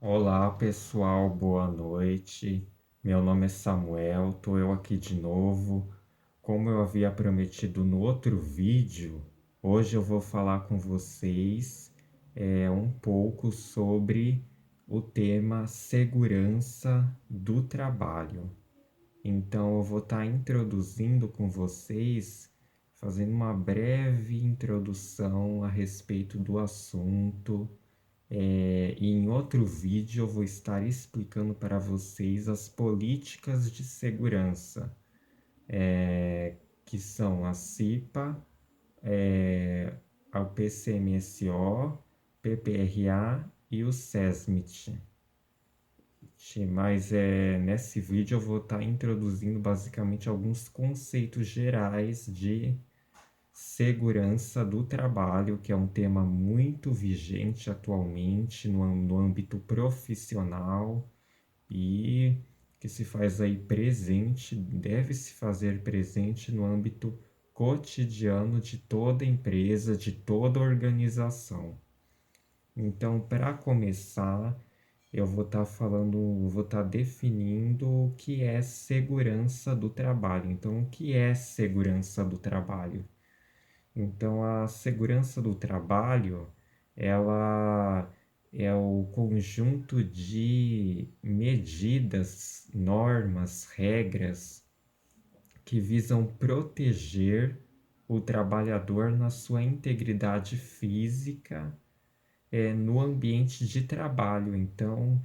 Olá pessoal, boa noite. Meu nome é Samuel, tô eu aqui de novo. Como eu havia prometido no outro vídeo, hoje eu vou falar com vocês um pouco sobre o tema segurança do trabalho. Então eu vou estar introduzindo com vocês, fazendo uma breve introdução a respeito do assunto e em outro vídeo eu vou estar explicando para vocês as políticas de segurança, que são a CIPA, é, a PCMSO, PPRA e o SESMIT. Mas nesse vídeo eu vou estar introduzindo basicamente alguns conceitos gerais de segurança do trabalho, que é um tema muito vigente atualmente no âmbito profissional e que se faz aí presente, deve se fazer presente no âmbito cotidiano de toda empresa, de toda organização. Então, para começar, eu vou estar falando, vou estar definindo o que é segurança do trabalho. Então, o que é segurança do trabalho? Então, a segurança do trabalho, ela é o conjunto de medidas, normas, regras que visam proteger o trabalhador na sua integridade física, no ambiente de trabalho. Então,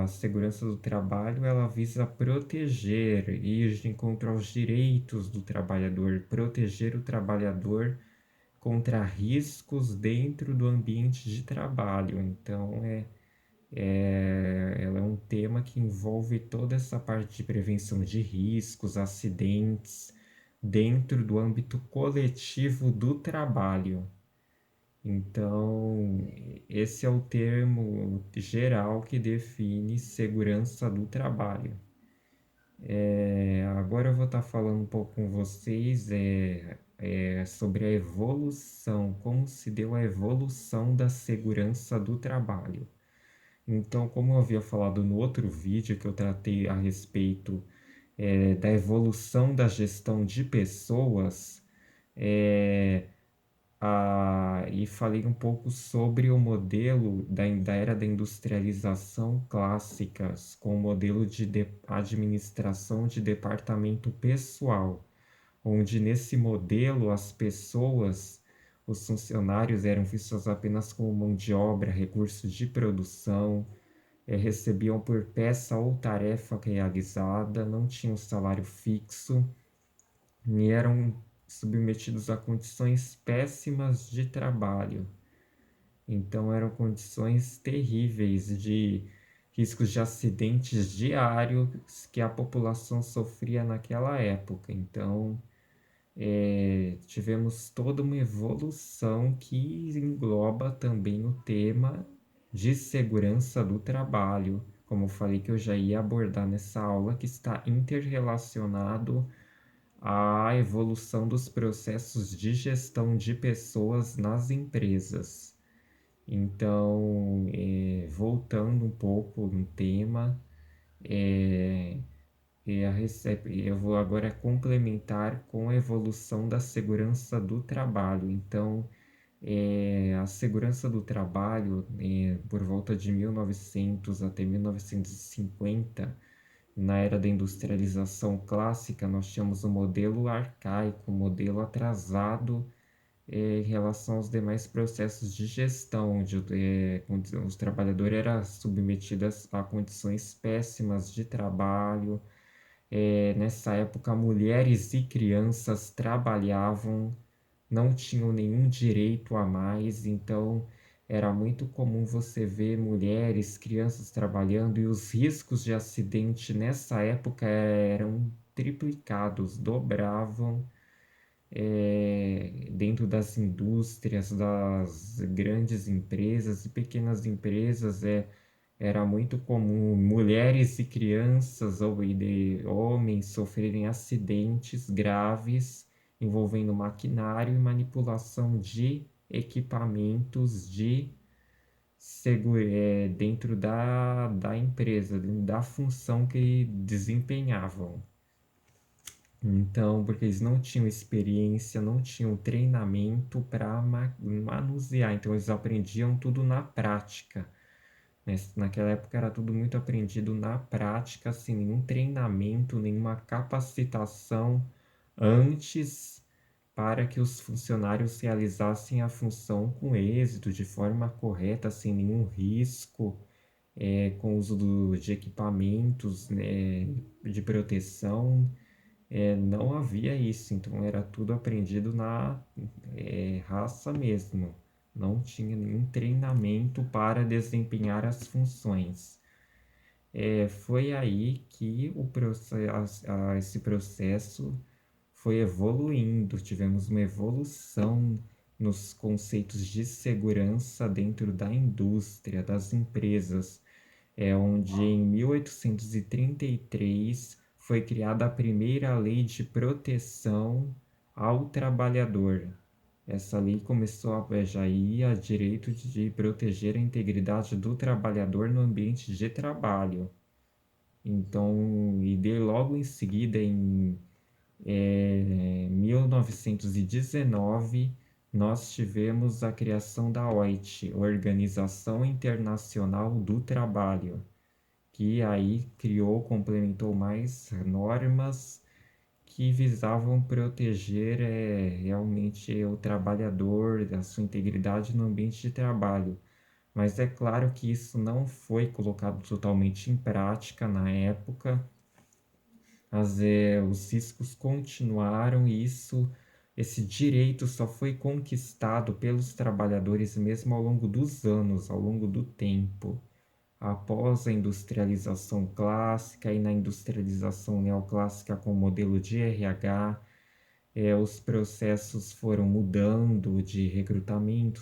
a segurança do trabalho, ela visa proteger, ir de encontro aos direitos do trabalhador, proteger o trabalhador contra riscos dentro do ambiente de trabalho. Então, ela é um tema que envolve toda essa parte de prevenção de riscos, acidentes, dentro do âmbito coletivo do trabalho. Então, esse é o termo geral que define segurança do trabalho. Agora eu vou estar falando um pouco com vocês sobre a evolução, como se deu a evolução da segurança do trabalho. Então, como eu havia falado no outro vídeo que eu tratei a respeito da evolução da gestão de pessoas, é, e falei um pouco sobre o modelo da era da industrialização clássicas, com o modelo de administração de departamento pessoal, onde nesse modelo as pessoas, os funcionários eram vistos apenas como mão de obra, recursos de produção, recebiam por peça ou tarefa realizada, não tinham salário fixo e eram submetidos a condições péssimas de trabalho. Então eram condições terríveis de riscos de acidentes diários que a população sofria naquela época. Então tivemos toda uma evolução que engloba também o tema de segurança do trabalho, como eu falei que eu já ia abordar nessa aula, que está interrelacionado à evolução dos processos de gestão de pessoas nas empresas. Então, voltando um pouco no tema, é, eu vou agora complementar com a evolução da segurança do trabalho. Então, a segurança do trabalho, por volta de 1900 até 1950, na era da industrialização clássica, nós tínhamos um modelo arcaico, um modelo atrasado em relação aos demais processos de gestão, onde os trabalhadores eram submetidos a condições péssimas de trabalho. Nessa época, mulheres e crianças trabalhavam, não tinham nenhum direito a mais, então era muito comum você ver mulheres, crianças trabalhando e os riscos de acidente nessa época eram triplicados, dobravam dentro das indústrias, das grandes empresas e pequenas empresas. Era muito comum mulheres e crianças ou homens sofrerem acidentes graves envolvendo maquinário e manipulação de equipamentos de dentro da empresa, dentro da função que desempenhavam. Então, porque eles não tinham experiência, não tinham treinamento para manusear, então eles aprendiam tudo na prática. Naquela época era tudo muito aprendido na prática, sem nenhum treinamento, nenhuma capacitação antes para que os funcionários realizassem a função com êxito, de forma correta, sem nenhum risco, com o uso de equipamentos, né, de proteção. Não havia isso, então era tudo aprendido na raça mesmo. Não tinha nenhum treinamento para desempenhar as funções. Foi aí que esse processo foi evoluindo, tivemos uma evolução nos conceitos de segurança dentro da indústria, das empresas, onde em 1833 foi criada a primeira lei de proteção ao trabalhador. Essa lei começou já ia direito de proteger a integridade do trabalhador no ambiente de trabalho. Então, logo em seguida, em 1919, nós tivemos a criação da OIT, Organização Internacional do Trabalho, que aí criou, complementou mais normas que visavam proteger realmente o trabalhador, a sua integridade no ambiente de trabalho. Mas é claro que isso não foi colocado totalmente em prática na época. Os riscos continuaram e esse direito só foi conquistado pelos trabalhadores mesmo ao longo dos anos, ao longo do tempo. Após a industrialização clássica e na industrialização neoclássica com o modelo de RH, os processos foram mudando de recrutamento,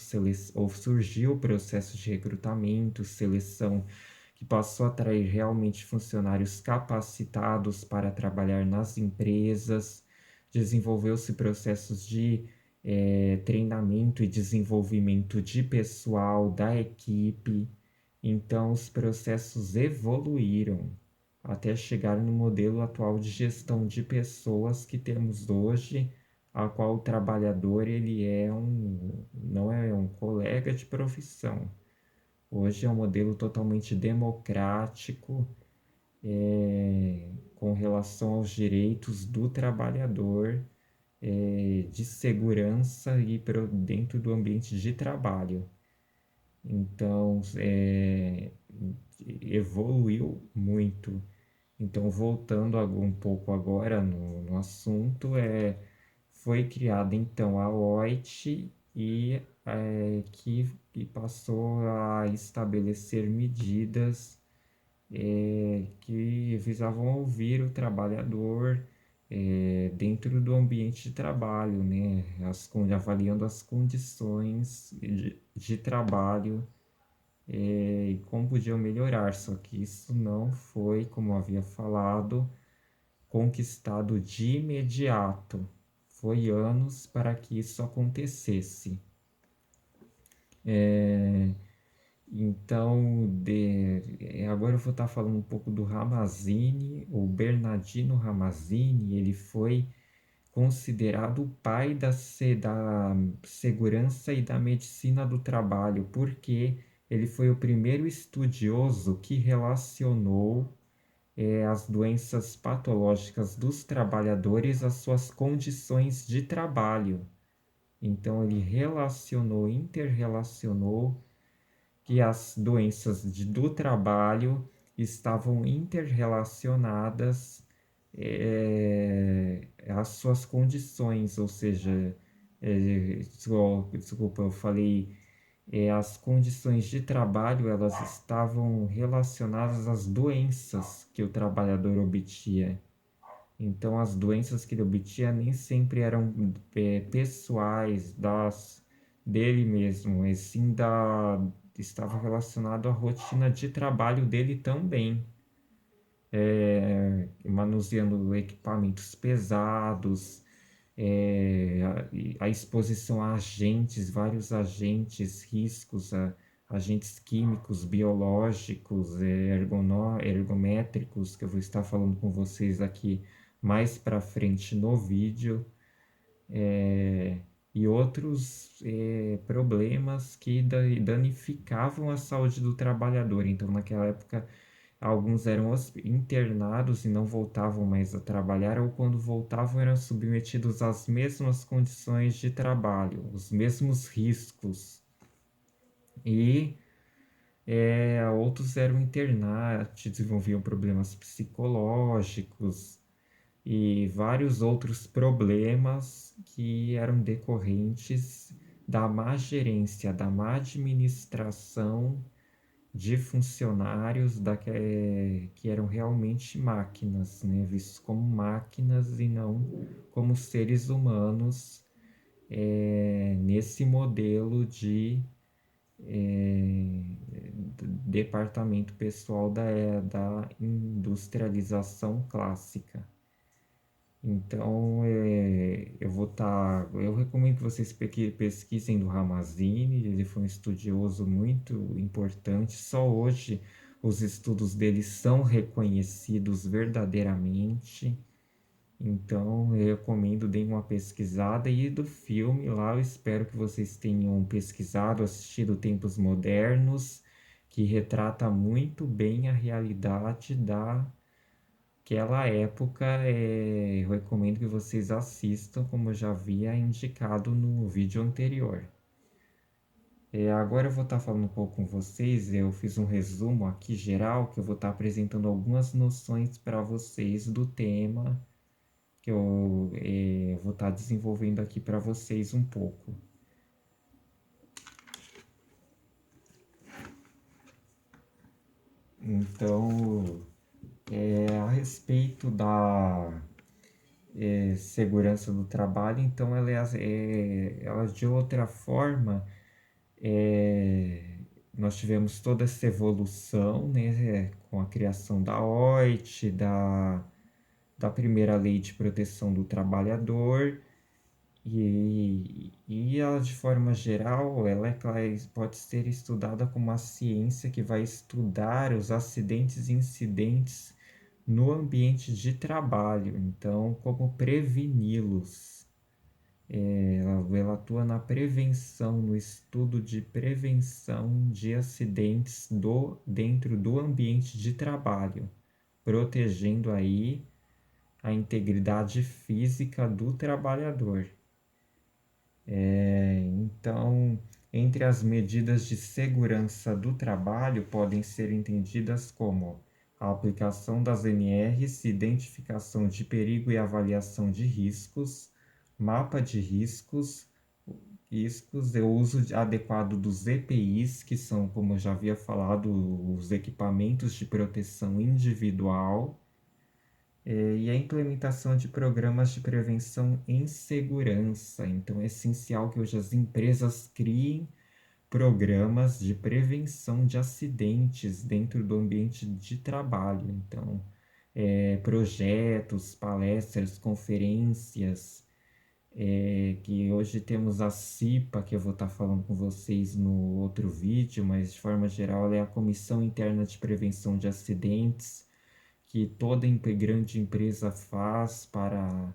ou surgiu o processo de recrutamento, seleção, que passou a atrair realmente funcionários capacitados para trabalhar nas empresas, desenvolveu-se processos de treinamento e desenvolvimento de pessoal da equipe, então os processos evoluíram até chegar no modelo atual de gestão de pessoas que temos hoje, a qual o trabalhador não é um colega de profissão. Hoje é um modelo totalmente democrático, com relação aos direitos do trabalhador, de segurança e dentro do ambiente de trabalho. Então, evoluiu muito. Então, voltando um pouco agora no assunto, foi criada então a OIT que passou a estabelecer medidas que visavam ouvir o trabalhador dentro do ambiente de trabalho, né? Avaliando as condições de trabalho e como podiam melhorar, só que isso não foi, como havia falado, conquistado de imediato. Foi anos para que isso acontecesse. Então, agora eu vou estar falando um pouco do Ramazzini, o Bernardino Ramazzini. Ele foi considerado o pai da segurança e da medicina do trabalho, porque ele foi o primeiro estudioso que relacionou as doenças patológicas dos trabalhadores às suas condições de trabalho. Então, ele interrelacionou que as doenças do trabalho estavam interrelacionadas às suas condições, ou seja, desculpa, eu falei, as condições de trabalho elas estavam relacionadas às doenças que o trabalhador obtinha. Então, as doenças que ele obtinha nem sempre eram pessoais dele mesmo, e sim estava relacionado à rotina de trabalho dele também, manuseando equipamentos pesados, a exposição a agentes, vários agentes, riscos, agentes químicos, biológicos, ergométricos, que eu vou estar falando com vocês aqui mais para frente no vídeo, e outros problemas que danificavam a saúde do trabalhador. Então, naquela época, alguns eram internados e não voltavam mais a trabalhar, ou quando voltavam eram submetidos às mesmas condições de trabalho, os mesmos riscos. E outros eram internados, desenvolviam problemas psicológicos e vários outros problemas que eram decorrentes da má gerência, da má administração de funcionários que eram realmente máquinas, né? Vistos como máquinas e não como seres humanos, nesse modelo de departamento pessoal da industrialização clássica. Então, eu recomendo que vocês pesquisem do Ramazzini, ele foi um estudioso muito importante. Só hoje os estudos dele são reconhecidos verdadeiramente. Então, eu recomendo, deem uma pesquisada. E do filme lá, eu espero que vocês tenham pesquisado, assistido Tempos Modernos, que retrata muito bem a realidade daquela época. Eu recomendo que vocês assistam, como eu já havia indicado no vídeo anterior. Agora eu vou estar falando um pouco com vocês. Eu fiz um resumo aqui geral, que eu vou estar apresentando algumas noções para vocês do tema que eu vou estar desenvolvendo aqui para vocês um pouco. Então, a respeito da segurança do trabalho, então ela de outra forma, nós tivemos toda essa evolução, né, com a criação da OIT, da primeira lei de proteção do trabalhador. E ela, de forma geral, pode ser estudada como uma ciência que vai estudar os acidentes e incidentes no ambiente de trabalho. Então, como preveni-los. Ela atua na prevenção, no estudo de prevenção de acidentes dentro do ambiente de trabalho, protegendo aí a integridade física do trabalhador. Então, entre as medidas de segurança do trabalho podem ser entendidas como a aplicação das NRs, identificação de perigo e avaliação de riscos, mapa de riscos, o uso adequado dos EPIs, que são, como eu já havia falado, os equipamentos de proteção individual, e a implementação de programas de prevenção em segurança. Então, é essencial que hoje as empresas criem programas de prevenção de acidentes dentro do ambiente de trabalho. Então, projetos, palestras, conferências, que hoje temos a CIPA, que eu vou estar falando com vocês no outro vídeo, mas de forma geral ela é a Comissão Interna de Prevenção de Acidentes, que toda grande empresa faz para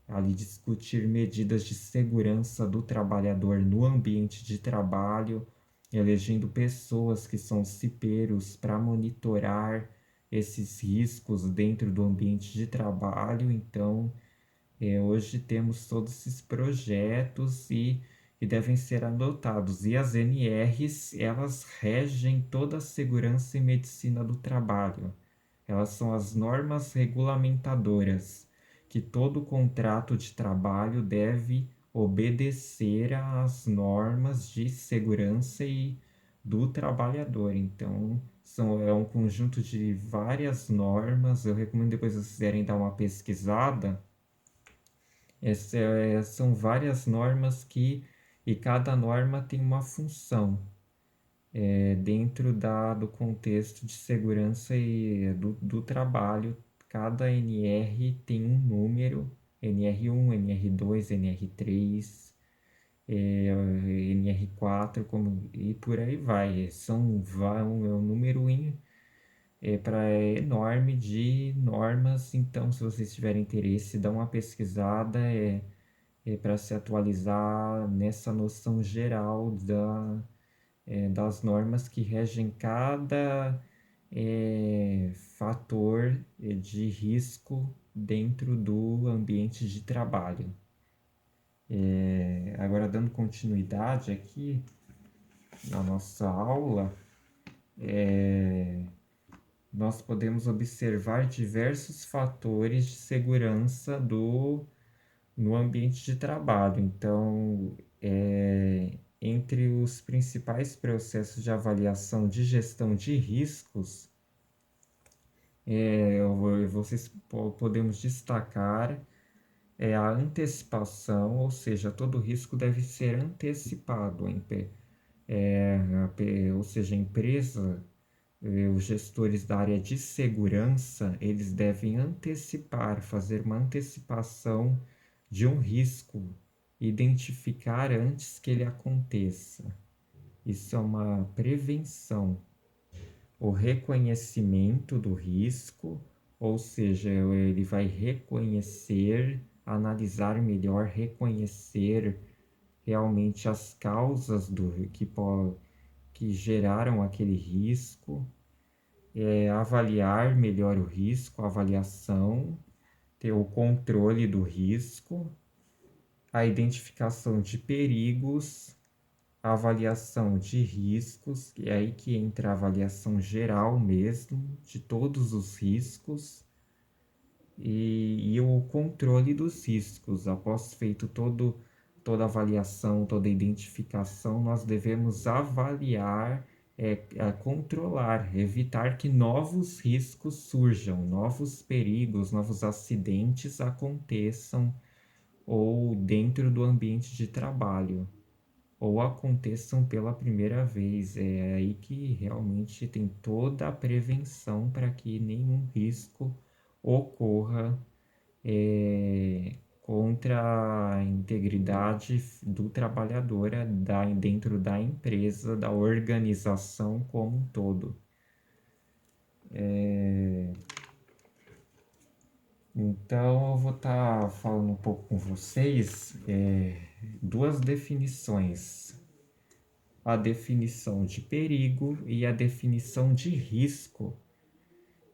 ali discutir medidas de segurança do trabalhador no ambiente de trabalho, elegendo pessoas que são cipeiros para monitorar esses riscos dentro do ambiente de trabalho. Então, hoje temos todos esses projetos e que devem ser adotados. E as NRs, elas regem toda a segurança e medicina do trabalho. Elas são as normas regulamentadoras que todo contrato de trabalho deve obedecer às normas de segurança e do trabalhador. Então, é um conjunto de várias normas. Eu recomendo depois vocês quiserem dar uma pesquisada. São várias normas e cada norma tem uma função dentro do contexto de segurança e do trabalho. Cada NR tem um número, NR1, NR2, NR3, NR4, e por aí vai. É um número enorme de normas, então se vocês tiverem interesse, dá uma pesquisada para se atualizar nessa noção geral das normas que regem cada fator de risco dentro do ambiente de trabalho. Agora, dando continuidade aqui na nossa aula, nós podemos observar diversos fatores de segurança no ambiente de trabalho. Então, entre os principais processos de avaliação de gestão de riscos, podemos destacar a antecipação, ou seja, todo risco deve ser antecipado. Ou seja, a empresa, os gestores da área de segurança, eles devem antecipar, fazer uma antecipação de um risco, identificar antes que ele aconteça. Isso é uma prevenção. O reconhecimento do risco, ou seja, ele vai reconhecer, analisar melhor, reconhecer realmente as causas que geraram aquele risco, avaliar melhor o risco, avaliação, ter o controle do risco, a identificação de perigos, a avaliação de riscos, e é aí que entra a avaliação geral mesmo, de todos os riscos, e o controle dos riscos. Após feito toda a avaliação, toda a identificação, nós devemos avaliar, controlar, evitar que novos riscos surjam, novos perigos, novos acidentes aconteçam ou dentro do ambiente de trabalho, ou aconteçam pela primeira vez. É aí que realmente tem toda a prevenção para que nenhum risco ocorra contra a integridade do trabalhador dentro da empresa, da organização como um todo. Então, eu vou estar falando um pouco com vocês duas definições: a definição de perigo e a definição de risco.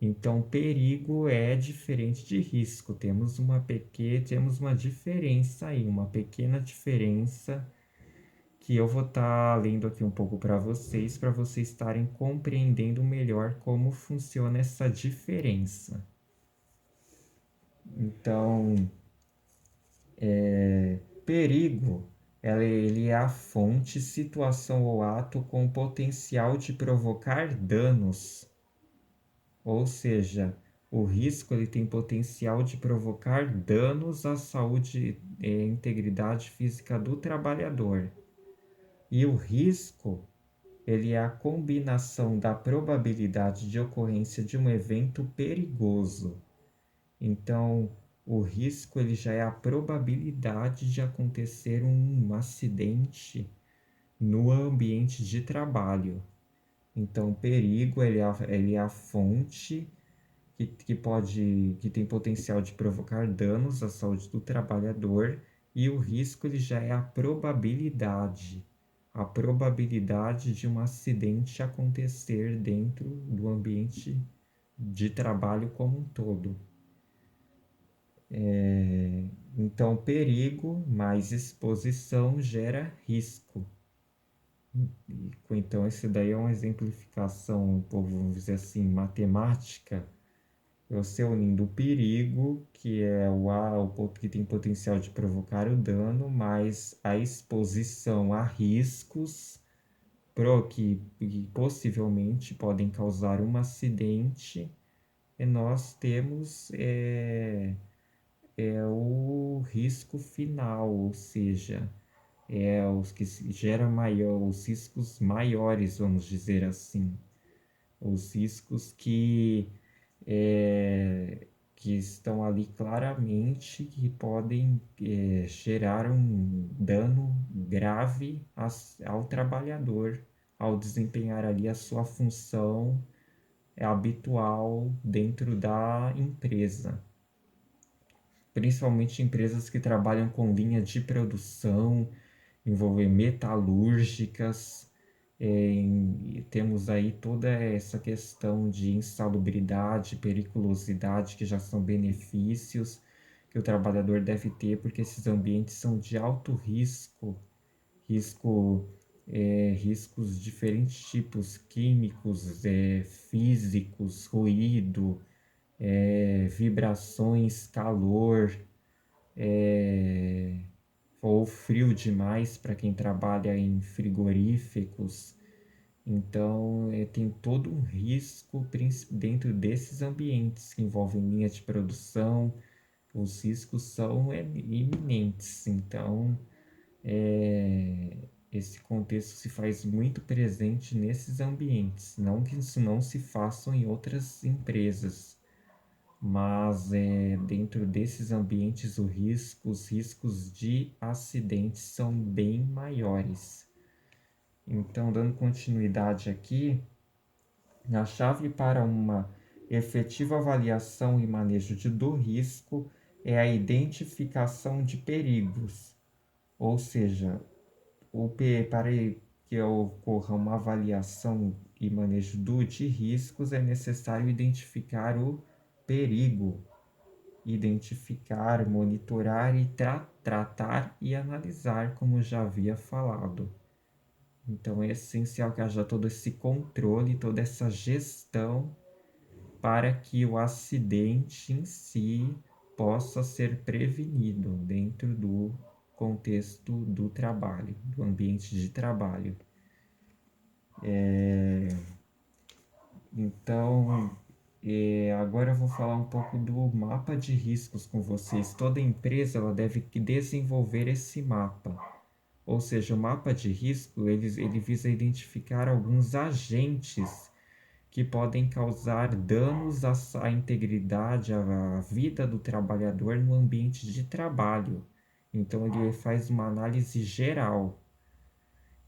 Então, perigo é diferente de risco. Temos uma diferença aí, uma pequena diferença que eu vou estar lendo aqui um pouco para vocês estarem compreendendo melhor como funciona essa diferença. Então, perigo, ele é a fonte, situação ou ato com potencial de provocar danos. Ou seja, o risco ele tem potencial de provocar danos à saúde e integridade física do trabalhador. E o risco, ele é a combinação da probabilidade de ocorrência de um evento perigoso. Então, o risco ele já é a probabilidade de acontecer um acidente no ambiente de trabalho. Então, perigo ele é a fonte que tem potencial de provocar danos à saúde do trabalhador, e o risco ele já é a probabilidade de um acidente acontecer dentro do ambiente de trabalho como um todo. Então, perigo mais exposição gera risco. Então, esse daí é uma exemplificação, vamos dizer assim, matemática. Você unindo o perigo, que é o ponto que tem potencial de provocar o dano, mais a exposição a riscos que possivelmente podem causar um acidente, e nós temos o risco final, ou seja, os que geram os riscos maiores, vamos dizer assim, os riscos que estão ali claramente que podem gerar um dano grave ao trabalhador ao desempenhar ali a sua função habitual dentro da empresa. Principalmente empresas que trabalham com linha de produção, envolver metalúrgicas, temos aí toda essa questão de insalubridade, periculosidade, que já são benefícios que o trabalhador deve ter, porque esses ambientes são de alto risco, risco, riscos de diferentes tipos, químicos, físicos, ruído, vibrações, calor, é, ou frio demais para quem trabalha em frigoríficos. Então, tem todo um risco dentro desses ambientes que envolvem linha de produção. Os riscos são iminentes. Então, esse contexto se faz muito presente nesses ambientes. Não que isso não se faça em outras empresas, mas dentro desses ambientes os riscos de acidentes são bem maiores. Então, dando continuidade aqui, a chave para uma efetiva avaliação e manejo do risco é a identificação de perigos, ou seja, para que ocorra uma avaliação e manejo de riscos é necessário identificar o perigo, identificar, monitorar e tratar e analisar, como já havia falado. Então é essencial que haja todo esse controle, toda essa gestão para que o acidente em si possa ser prevenido dentro do contexto do trabalho, do ambiente de trabalho. Então, agora eu vou falar um pouco do mapa de riscos com vocês. Toda empresa ela deve desenvolver esse mapa. Ou seja, o mapa de risco ele visa identificar alguns agentes que podem causar danos à integridade, à vida do trabalhador no ambiente de trabalho. Então, ele faz uma análise geral.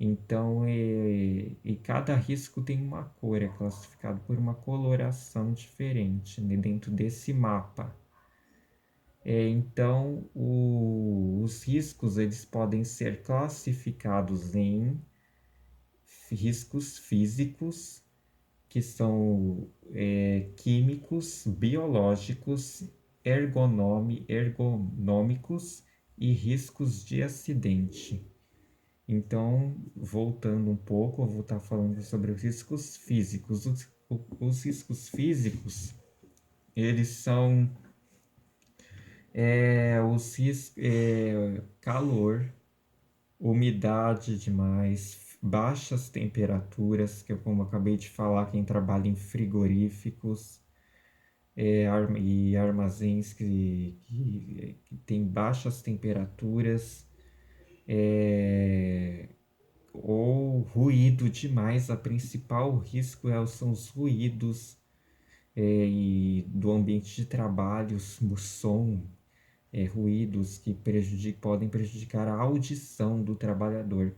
Então, e cada risco tem uma cor, é classificado por uma coloração diferente, né, dentro desse mapa. Então, os riscos eles podem ser classificados em riscos físicos, que são químicos, biológicos, ergonômicos e riscos de acidente. Então, voltando um pouco, eu vou estar falando sobre os riscos físicos. Os riscos físicos, eles são calor, umidade demais, baixas temperaturas, que eu, como eu acabei de falar, quem trabalha em frigoríficos e armazéns que tem baixas temperaturas, ou ruído demais. A principal risco são os ruídos e do ambiente de trabalho, o som, ruídos que podem prejudicar a audição do trabalhador,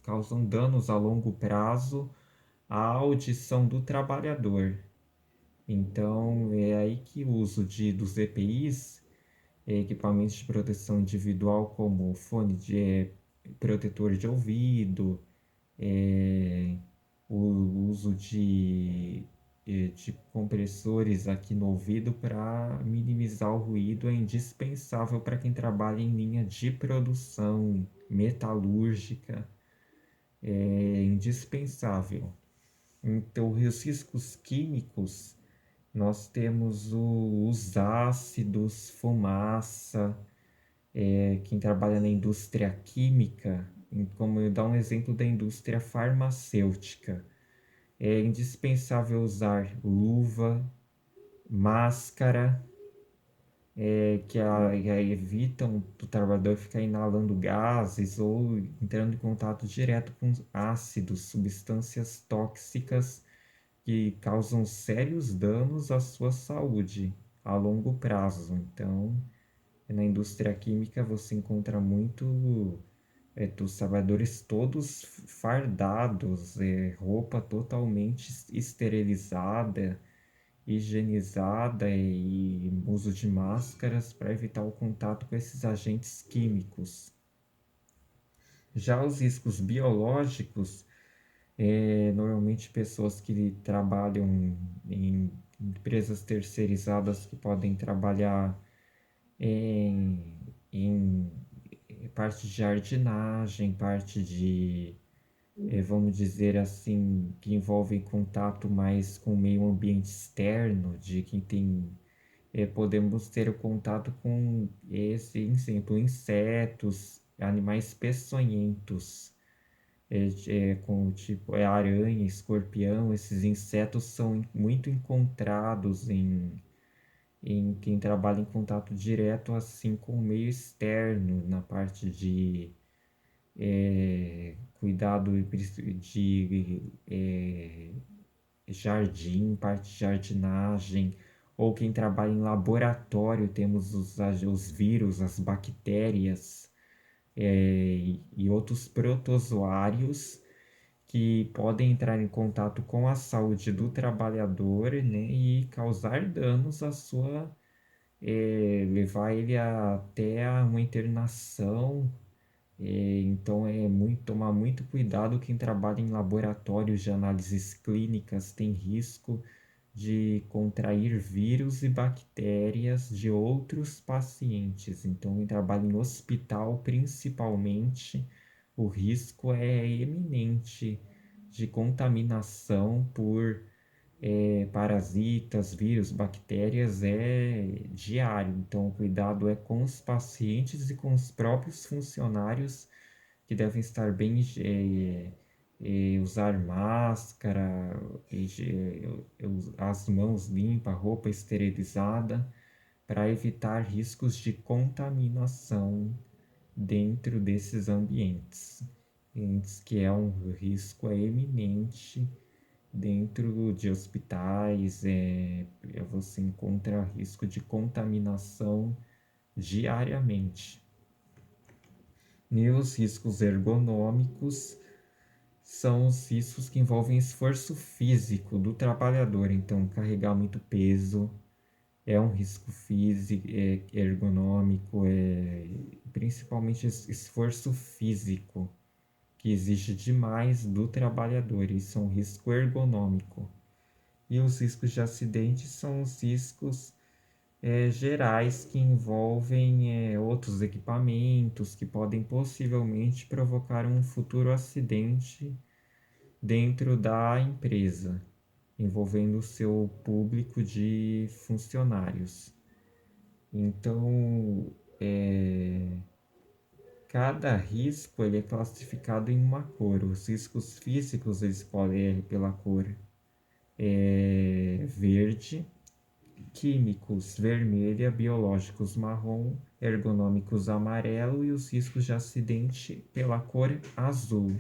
causam danos a longo prazo à audição do trabalhador. Então, é aí que o uso dos EPIs, equipamentos de proteção individual, como fone de protetor de ouvido, o uso de compressores aqui no ouvido para minimizar o ruído é indispensável para quem trabalha em linha de produção metalúrgica, é indispensável. Então, os riscos químicos, nós temos os ácidos, fumaça, quem trabalha na indústria química, como eu dar um exemplo da indústria farmacêutica. É indispensável usar luva, máscara, evitam o trabalhador ficar inalando gases ou entrando em contato direto com ácidos, substâncias tóxicas que causam sérios danos à sua saúde, a longo prazo. Então, na indústria química você encontra muito dos trabalhadores todos fardados, roupa totalmente esterilizada, higienizada e uso de máscaras para evitar o contato com esses agentes químicos. Já os riscos biológicos, normalmente pessoas que trabalham em empresas terceirizadas que podem trabalhar em, em parte de jardinagem, parte de, vamos dizer assim, que envolve contato mais com o meio ambiente externo, de quem tem, podemos ter o contato com esse exemplo, insetos, animais peçonhentos, com tipo aranha, escorpião, esses insetos são muito encontrados em quem trabalha em contato direto assim com o meio externo, na parte de cuidado de jardim, parte de jardinagem, ou quem trabalha em laboratório, temos os vírus, as bactérias e outros protozoários que podem entrar em contato com a saúde do trabalhador, né, e causar danos à sua, levar ele até a uma internação. Então é muito tomar muito cuidado. Quem trabalha em laboratórios de análises clínicas tem risco de contrair vírus e bactérias de outros pacientes. Então, quem trabalha em hospital, principalmente, o risco é eminente de contaminação por parasitas, vírus, bactérias diário. Então, o cuidado é com os pacientes e com os próprios funcionários que devem estar bem, usar máscara, as mãos limpas, roupa esterilizada, para evitar riscos de contaminação dentro desses ambientes. Ambientes que é um risco eminente dentro de hospitais, você encontra risco de contaminação diariamente. E os riscos ergonômicos são os riscos que envolvem esforço físico do trabalhador. Então, carregar muito peso é um risco físico, ergonômico, principalmente esforço físico, que exige demais do trabalhador. Isso é um risco ergonômico. E os riscos de acidente são os riscos gerais que envolvem outros equipamentos que podem possivelmente provocar um futuro acidente dentro da empresa, envolvendo o seu público de funcionários. Então, cada risco ele é classificado em uma cor. Os riscos físicos eles podem ir pela cor verde, químicos vermelha, biológicos marrom, ergonômicos amarelo e os riscos de acidente pela cor azul.